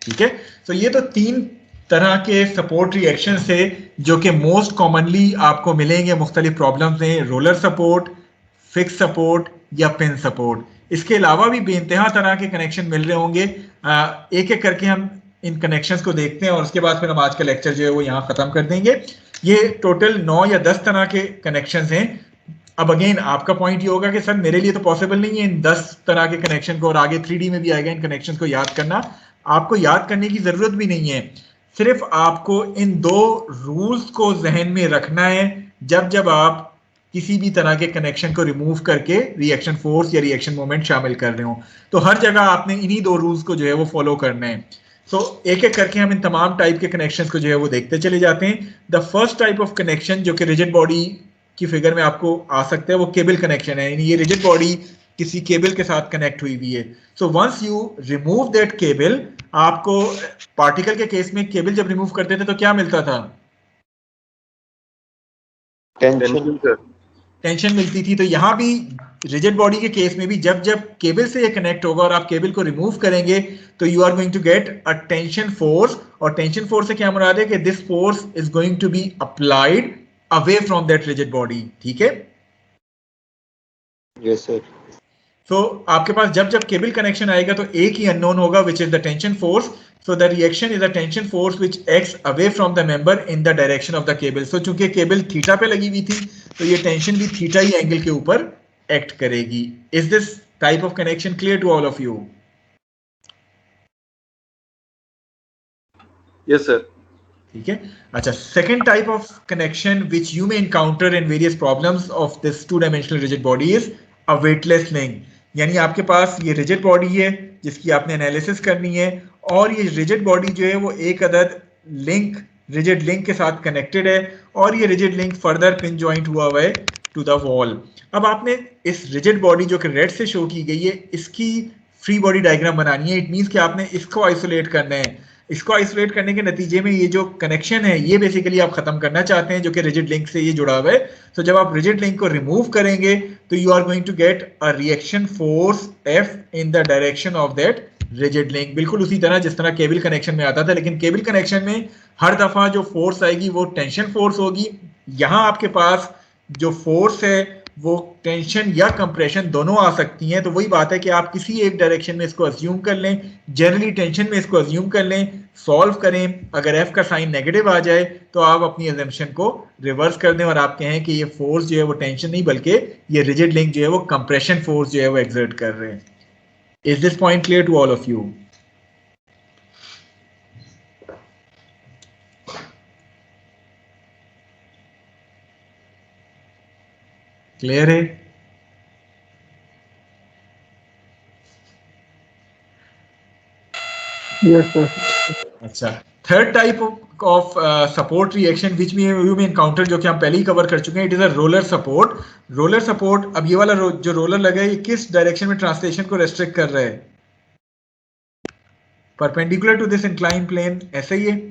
ठीक है। तो ये तो 3 तरह के सपोर्ट रिएक्शन थे जो कि मोस्ट कॉमनली आपको मिलेंगे मुख्तलिफ प्रॉब्लम्स में। रोलर सपोर्ट, फिक्स सपोर्ट या पिन सपोर्ट। इसके अलावा भी बेइंतहा तरह के कनेक्शन मिल रहे होंगे। एक एक करके हम इन कनेक्शंस को देखते हैं और उसके बाद फिर हम आज का लेक्चर जो है वो यहाँ खत्म कर देंगे। ये टोटल 9 या 10 तरह के कनेक्शंस हैं। अब अगेन आपका पॉइंट ये होगा कि सर मेरे लिए तो पॉसिबल नहीं है इन 10 तरह के कनेक्शन को, और आगे 3D में भी आएगा इन कनेक्शन को याद करना। आपको याद करने की जरूरत भी नहीं है, सिर्फ आपको इन 2 रूल्स को जहन में रखना है जब जब आप किसी भी तरह के कनेक्शन को रिमूव करके रिएक्शन फोर्स या रिएक्शन मोमेंट शामिल कर रहे हो। तो हर जगह आपने इन्हीं 2 रूल्स को जो है वो फॉलो करना है। सो एक एक करके हम इन तमाम टाइप के कनेक्शंस को जो है वो देखते चले जाते हैं। The first type of connection जो कि रिजिड बॉडी की फिगर में आपको आ सकता है वो केबल कनेक्शन है। यानी ये रिजिड बॉडी किसी केबल के साथ कनेक्ट हुई हुई है। So once you remove that cable, आपको पार्टिकल के केस में केबल जब रिमूव करते थे तो क्या मिलता था? टेंशन मिलती थी। तो यहाँ भी रिजिड बॉडी के केस में भी जब जब केबल से ये कनेक्ट होगा और आप केबल को रिमूव करेंगे तो you are going to get a tension force. और टेंशन फोर्स से क्या मुराद है कि this force is going to be applied away from that rigid body. ठीक है? Yes sir. तो आपके पास जब जब केबल कनेक्शन आएगा तो एक ही अननोन होगा which is the tension force. So the reaction is a tension force which acts away from the member in the direction of the cable. So चूंकि केबल थीटा पे लगी हुई थी तो ये टेंशन भी थीटा ही एंगल के ऊपर एक्ट करेगी। Is this type of connection clear to all of you? Yes sir. ठीक है। अच्छा, second type of connection which you may encounter in various problems of this two dimensional rigid body is a weightless link. यानी आपके पास ये rigid body है जिसकी आपने एनालिसिस करनी है और ये रिजिड बॉडी जो है वो एक अदद लिंक, रिजिड लिंक के साथ कनेक्टेड है और ये rigid link further pin joint हुआ हुआ है टू द वॉल। अब आपने इस रिजिड बॉडी जो कि रेड से शो की गई है इसकी फ्री बॉडी डायग्राम बनानी है। इट मीन्स कि आपने इसको आइसोलेट करना है। इसको आइसोलेट करने के नतीजे में ये जो कनेक्शन है ये बेसिकली आप खत्म करना चाहते हैं जो कि रिजिड लिंक से ये जुड़ा हुआ है। तो जब आप रिजिड लिंक को रिमूव करेंगे तो you are going to get a reaction force F in the direction of that rigid link. बिल्कुल उसी तरह जिस तरह केबल कनेक्शन में आता था, लेकिन केबल कनेक्शन में हर दफा जो फोर्स आएगी वो टेंशन फोर्स होगी। यहाँ आपके पास जो फोर्स है वो टेंशन या कंप्रेशन दोनों आ सकती हैं। तो वही बात है कि आप किसी एक डायरेक्शन में इसको अज्यूम कर लें, जनरली टेंशन में इसको अज्यूम कर लें, सॉल्व करें। अगर एफ का साइन नेगेटिव आ जाए तो आप अपनी अजम्पशन को रिवर्स कर दें और आप कहें कि ये फोर्स जो है वो टेंशन नहीं बल्कि ये रिजिड लिंक जो है वो कंप्रेशन फोर्स जो है वो एक्सर्ट कर रहे हैं। Is this point clear to all of you? Clear है? Yes, sir. अच्छा, third type of support reaction which you may encounter, जो कि हम पहले ही कवर कर चुके हैं, it is a roller support. Roller support, अब ये वाला जो रोलर लगा है ये किस डायरेक्शन में ट्रांसलेशन को रेस्ट्रिक्ट कर रहा है? Perpendicular to this incline plane, ऐसे ही है?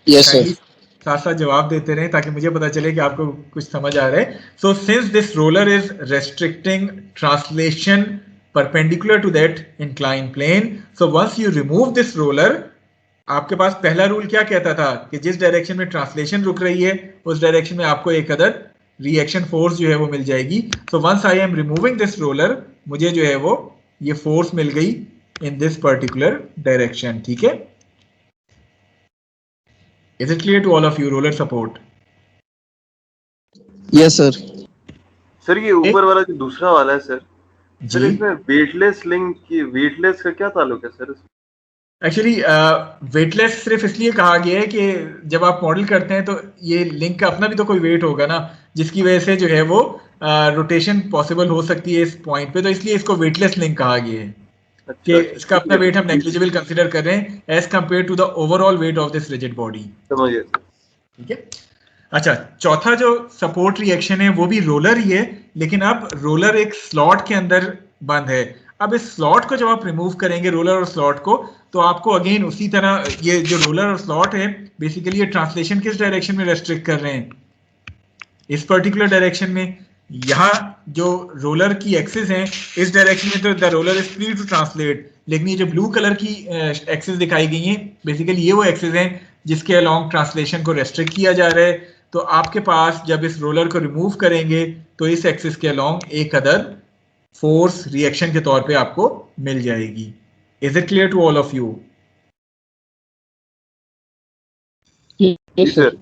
Yes sir. साथ साथ जवाब देते रहें ताकि मुझे पता चले कि आपको कुछ समझ आ रहा है। So since this roller is restricting translation perpendicular to that incline plane, so once you remove this roller, आपके पास पहला रूल क्या कहता था कि जिस डायरेक्शन में ट्रांसलेशन रुक रही है उस डायरेक्शन में आपको एक अदर रिएक्शन फोर्स जो है वो मिल जाएगी। So once I am removing this roller, मुझे जो है वो ये फोर्स मिल गई इन दिस पर्टिकुलर डायरेक्शन। ठीक है? Is it clear to all of you, roller support? Yes sir. Sir ये ऊपर वाला जो दूसरा वाला है सर, सर जी, इसमें वेटलेस लिंक की, वेटलेस का क्या ताल्लुक है सर? एक्चुअली वेटलेस सिर्फ इसलिए कहा गया है कि जब आप मॉडल करते हैं तो ये लिंक का अपना भी तो कोई वेट होगा ना, जिसकी वजह से जो है वो रोटेशन पॉसिबल हो सकती है इस पॉइंट पे, तो इसलिए इसको वेटलेस लिंक कहा गया है कि इसका अपना वेट हम नेग्लिजिबल कंसीडर कर रहे हैं as compare to the overall weight of this rigid body. समझिए। ठीक है? अच्छा, चौथा जो सपोर्ट रिएक्शन है वो भी रोलर ही है, लेकिन अब रोलर एक स्लॉट के अंदर बंद है। अब इस स्लॉट को जब आप रिमूव करेंगे, रोलर और स्लॉट को, तो आपको अगेन उसी तरह ये जो रोलर और स्लॉट है बेसिकली ये ट्रांसलेशन किस डायरेक्शन में रेस्ट्रिक्ट कर रहे हैं? इस पर्टिकुलर डायरेक्शन में। यहाँ जो रोलर की एक्सिस है इस डायरेक्शन में तो the roller is free to translate, लेकिन ये जो ब्लू कलर की एक्सिस दिखाई गई है बेसिकली ये वो एक्सिस है जिसके अलोंग ट्रांसलेशन को रेस्ट्रिक्ट किया जा रहा है। तो आपके पास जब इस रोलर को रिमूव करेंगे तो इस एक्सिस के अलोंग एक अदर फोर्स रिएक्शन के तौर पे आपको मिल जाएगी। Is it clear to all of you? जी sir.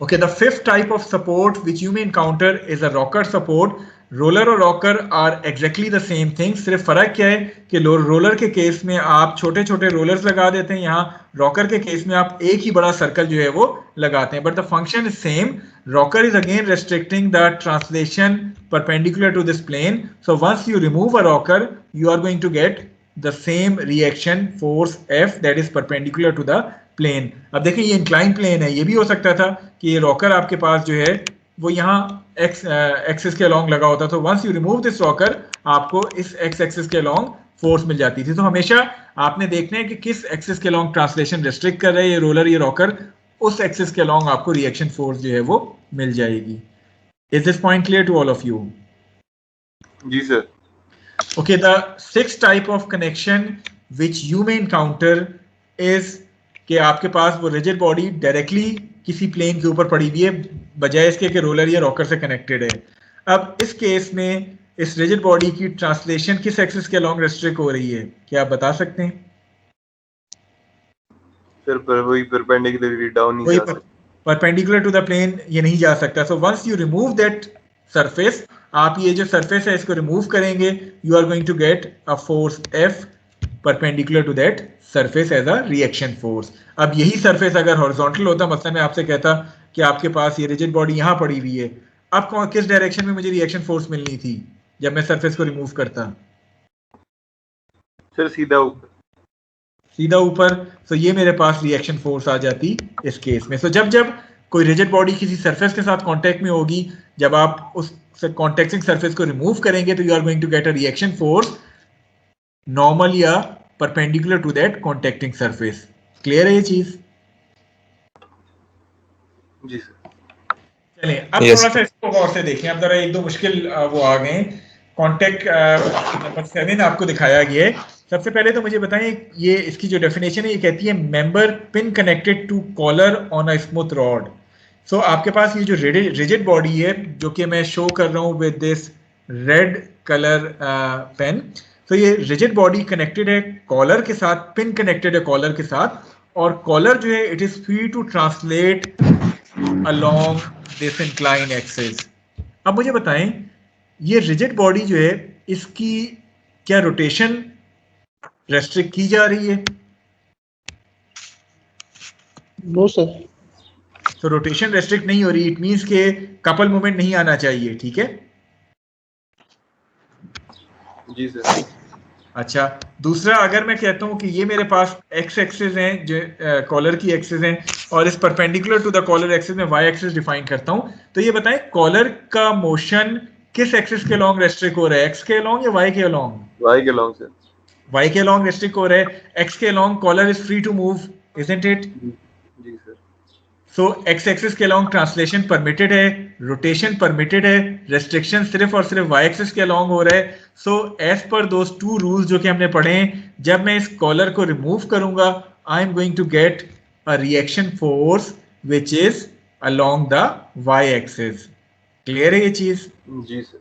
Okay, the fifth type of support which you may encounter is a rocker support. Roller और rocker are exactly the same thing, सिर्फ फर्क क्या है कि रोलर के केस में आप छोटे छोटे रोलर्स लगा देते हैं, यहाँ रॉकर के केस में आप एक ही बड़ा सर्कल जो है वो लगाते हैं, but the function is same. Rocker is again restricting the translation perpendicular to this plane. So once you remove a rocker, you are going to get the same reaction force F that is perpendicular to the plane. अब देखें ये incline plane है, ये भी हो सकता था कि ये रॉकर आपके पास जो है वो यहाँ एक्सिस के अलोंग लगा होता, तो once you remove this rocker आपको इस एक्स एक्सिस के अलोंग फोर्स मिल जाती थी। तो हमेशा आपने देखना है कि किस एक्सिस के अलोंग ट्रांसलेशन रेस्ट्रिक्ट कर रहे हैं ये रोलर ये रॉकर, उस एक्सिस के अलोंग आपको रिएक्शन फोर्स जो है वो मिल जाएगी। Is this point clear to all of you? जी sir. Okay, the sixth type of connection which you may encounter is कि आपके पास वो रिजिड बॉडी डायरेक्टली किसी प्लेन के ऊपर पड़ी हुई है बजाय इसके कि रोलर या रॉकर से कनेक्टेड है। अब इस केस में इस रिजिड बॉडी की ट्रांसलेशन किस एक्सिस के अलोंग रेस्ट्रिक्ट हो रही है, क्या आप बता सकते हैं? सर पर वही परपेंडिकुलरली डाउन नहीं जा सकता, परपेंडिकुलर टू द प्लेन ये नहीं जा सकता। So once you remove that surface, आप ये जो सरफेस है इसको रिमूव करेंगे, you are going to get a force F perpendicular to that surface as a reaction force. अब यही सरफेस अगर हॉरिजॉन्टल होता, मतलब मैं आपसे कहता कि आपके पास ये रिजिड बॉडी यहाँ पड़ी हुई है, अब किस डायरेक्शन में मुझे रिएक्शन फोर्स मिलनी थी जब मैं सरफेस को रिमूव करता? सर सीधा ऊपर, सीधा ऊपर। तो ये मेरे पास रिएक्शन फोर्स आ जाती इस केस में। सो जब जब कोई रिजिड बॉडी किसी सरफेस के साथ कांटेक्ट में होगी, जब आप उस कॉन्टेक्टिंग सरफेस को रिमूव करेंगे तो you are going to get a reaction force normal या perpendicular to that contacting surface. Clear है ये चीज? जी सर। चलिए अब थोड़ा सा इसको गौर से देखें। अब जरा एक दो मुश्किल वो आ गए। कॉन्टेक्ट नंबर 7 आपको दिखाया गया है। सबसे पहले तो मुझे बताएं, ये इसकी जो डेफिनेशन है ये कहती है member pin connected to collar on a smooth rod. So आपके पास ये जो रिजिड बॉडी है जो कि मैं शो कर रहा हूँ with this red colour pen, तो ये रिजिड बॉडी कनेक्टेड है कॉलर के साथ, पिन कनेक्टेड है कॉलर के साथ, और कॉलर जो है it is free to translate along this incline axis. अब मुझे बताएं, ये रिजिड बॉडी जो है इसकी क्या रोटेशन रेस्ट्रिक्ट की जा रही है? No sir. तो रोटेशन रेस्ट्रिक्ट नहीं हो रही, इट मींस के कपल मूवमेंट नहीं आना चाहिए, ठीक है? जी सर। अच्छा, दूसरा अगर मैं कहता हूं कि ये मेरे पास एक्स एक्सिस हैं जो कॉलर की एक्सिस हैं और इस perpendicular to the collar axis में वाई एक्सिस डिफाइन करता हूं, तो ये बताएं कॉलर का मोशन किस एक्सिस के अलोंग रेस्ट्रिक्ट हो रहा है, एक्स के अलोंग या वाई के अलोंग? वाई के लॉन्ग सर। वाई के अलोंग रेस्ट्रिक्ट हो रहा है, एक्स के along collar is free to move, isn't it? जी सर। सो एक्स एक्सिस के अलोंग ट्रांसलेशन परमिटेड है, रोटेशन परमिटेड है, रेस्ट्रिक्शन सिर्फ और सिर्फ वाई एक्सिस के अलोंग हो रहा है। So as per those two rules जो कि हमने पढ़े हैं, जब मैं इस कॉलर को रिमूव करूंगा I am going to get a reaction force which is along the Y axis. Clear है ये चीज? जी सर।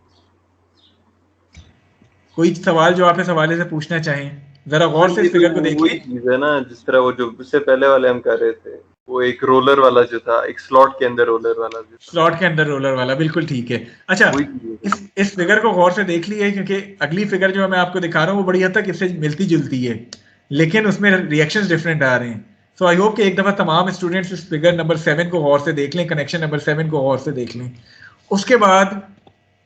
कोई सवाल जो आप इस हवाले से पूछना चाहें? जरा गौर से इस फिगर को देखिए। वही चीज है ना, जिस तरह वो जो उससे पहले वाले हम कर रहे थे, वो एक रोलर वाला जो था, एक स्लॉट के अंदर रोलर वाला जो था। स्लॉट के अंदर रोलर वाला, बिल्कुल ठीक है। अच्छा, इस फिगर को गौर से देख लीजिए क्योंकि अगली फिगर जो मैं आपको दिखा रहा हूँ वो बड़ी हद तक इससे मिलती जुलती है, लेकिन उसमें रिएक्शंस डिफरेंट आ रहे हैं। सो आई होप कि एक दफा तमाम स्टूडेंट्स इस फिगर नंबर 7 को गौर से देख लें, कनेक्शन नंबर 7 को गौर से देख लें। उसके बाद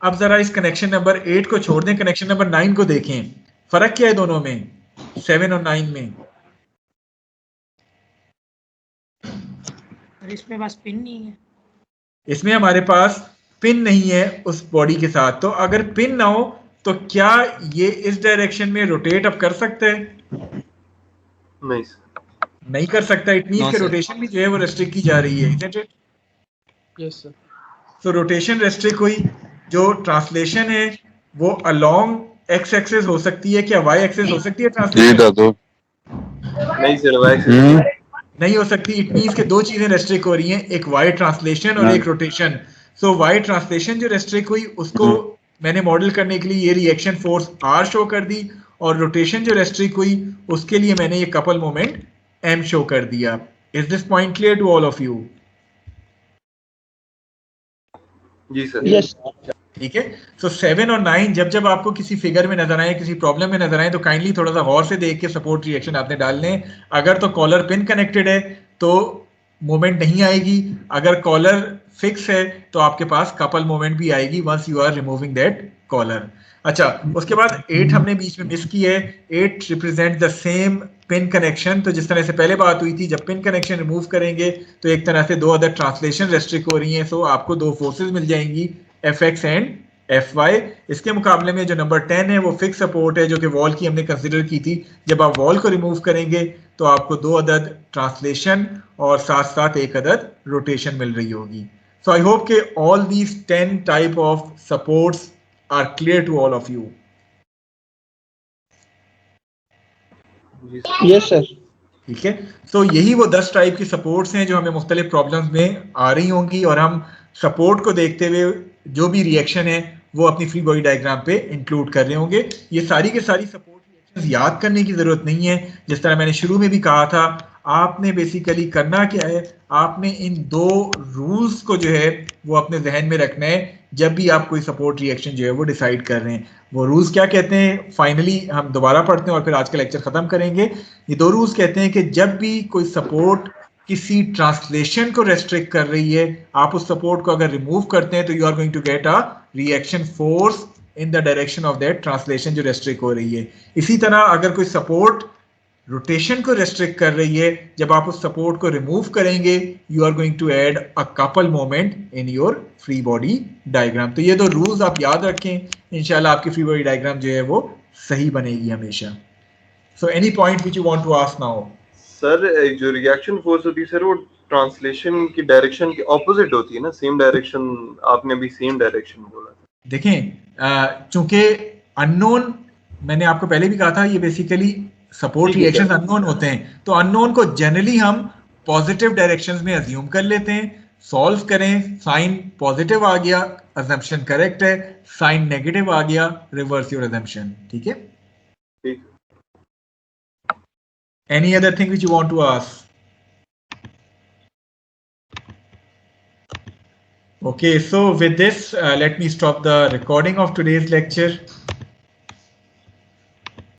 अब जरा इस कनेक्शन नंबर 8 को छोड़ दें, कनेक्शन नंबर 9 को देखें। फर्क क्या है दोनों में, 7 और 9 में? और इसमें बस पिन नहीं है। इसमें हमारे पास पिन नहीं है उस बॉडी के साथ, तो अगर पिन ना हो तो क्या ये इस डायरेक्शन में रोटेट अप कर सकते हैं? नहीं सर। नहीं कर सकता। इट मींस कि रोटेशन भी जो है वो रेस्ट्रिक्ट की जा रही है, isn't it? Yes sir. तो रोटेशन रेस्ट्रिक्ट हुई, जो ट्रांसलेशन है वो अलोंग एक्स एक्सिस हो सकती है, क्या वाई एक्सिस हो सकती है ट्रांसलेशन? नहीं सर, वाई नहीं हो सकती। इट मींस के दो चीजें रेस्ट्रिक्ट हो रही हैं, एक वाई ट्रांसलेशन और एक रोटेशन। सो वाई ट्रांसलेशन जो रेस्ट्रिक्ट हुई उसको मैंने मॉडल करने के लिए ये रिएक्शन फोर्स आर शो कर दी, और रोटेशन जो रेस्ट्रिक्ट हुई उसके लिए मैंने ये कपल मोमेंट एम शो कर दिया। Is this point clear to all of you? जी सर। यस। ठीक है। सो 7 और 9 जब जब आपको किसी फिगर में नजर आए, किसी प्रॉब्लम में नजर आए, तो काइंडली थोड़ा सा गौर से देख के सपोर्ट रिएक्शन आपने डालने हैं। अगर तो कॉलर पिन कनेक्टेड है तो मूवमेंट नहीं आएगी, अगर कॉलर फिक्स है तो आपके पास कपल मूवमेंट भी आएगी once you are removing that collar. अच्छा, उसके बाद 8 हमने बीच में मिस की है। 8 represent the same pin connection. तो जिस तरह से पहले बात हुई थी, जब पिन कनेक्शन रिमूव करेंगे तो एक तरह से दो अदर ट्रांसलेशन रेस्ट्रिक्ट हो रही हैं, सो आपको दो फोर्सेस मिल जाएंगी, Fx एंड Fy। इसके मुकाबले में जो नंबर 10 है वो फिक्स सपोर्ट है जो कि वॉल की हमने कंसिडर की थी। जब आप वॉल को रिमूव करेंगे तो आपको दो अदद ट्रांसलेशन और साथ साथ एक अदद रोटेशन मिल रही होगी। सो आई होप के all these 10 type of supports are clear to all of you. Yes sir. ठीक है। तो यही वो 10 टाइप की सपोर्ट्स हैं जो हमें मुख्तलिफ प्रॉब्लम्स में आ रही होंगी, और हम सपोर्ट को देखते हुए जो भी रिएक्शन है वो अपनी फ्री बॉडी डायग्राम पे इंक्लूड कर रहे होंगे। ये सारी के सारी सपोर्ट रिएक्शंस याद करने की जरूरत नहीं है। जिस तरह मैंने शुरू में भी कहा था, आपने बेसिकली करना क्या है, आपने इन दो रूल्स को जो है वो अपने जहन में रखना है जब भी आप कोई सपोर्ट रिएक्शन जो है वो डिसाइड कर रहे हैं। वो रूल्स क्या कहते हैं, फाइनली हम दोबारा पढ़ते हैं और फिर आज का लेक्चर खत्म करेंगे। ये दो रूल्स कहते हैं कि जब भी कोई सपोर्ट किसी ट्रांसलेशन को रेस्ट्रिक्ट कर रही है, आप उस सपोर्ट को अगर रिमूव करते हैं तो you are going to get a reaction force in the direction of that translation जो रेस्ट्रिक्ट हो रही है। इसी तरह अगर कोई सपोर्ट रोटेशन को रेस्ट्रिक्ट कर रही है, जब आप उस सपोर्ट को रिमूव करेंगे you are going to add a couple moment in your free body diagram. तो ये दो रूल्स आप याद रखें, इंशाल्लाह आपकी फ्री बॉडी डायग्राम जो है वो सही बनेगी हमेशा। So any point which you want to ask now? Sir जो रिएक्शन फोर्स होती है सर, वो ट्रांसलेशन की डायरेक्शन के ऑपोजिट होती है ना, सेम डायरेक्शन, आपने अभी सेम डायरेक्शन बोला था। देखें चूंकि अननोन, मैंने आपको पहले भी कहा था, ये बेसिकली सपोर्ट रिएक्शंस अननोन होते हैं, तो अननोन को जनरली हम पॉजिटिव डायरेक्शंस में अज्यूम कर लेते हैं, सॉल्व करें, साइन पॉजिटिव आ गया, अजम्पशन करेक्ट है, साइन नेगेटिव आ गया, रिवर्स योर अजम्पशन। ठीक है, ठीक। Any other thing which you want to ask? Okay, so with this, let me stop the recording of today's lecture.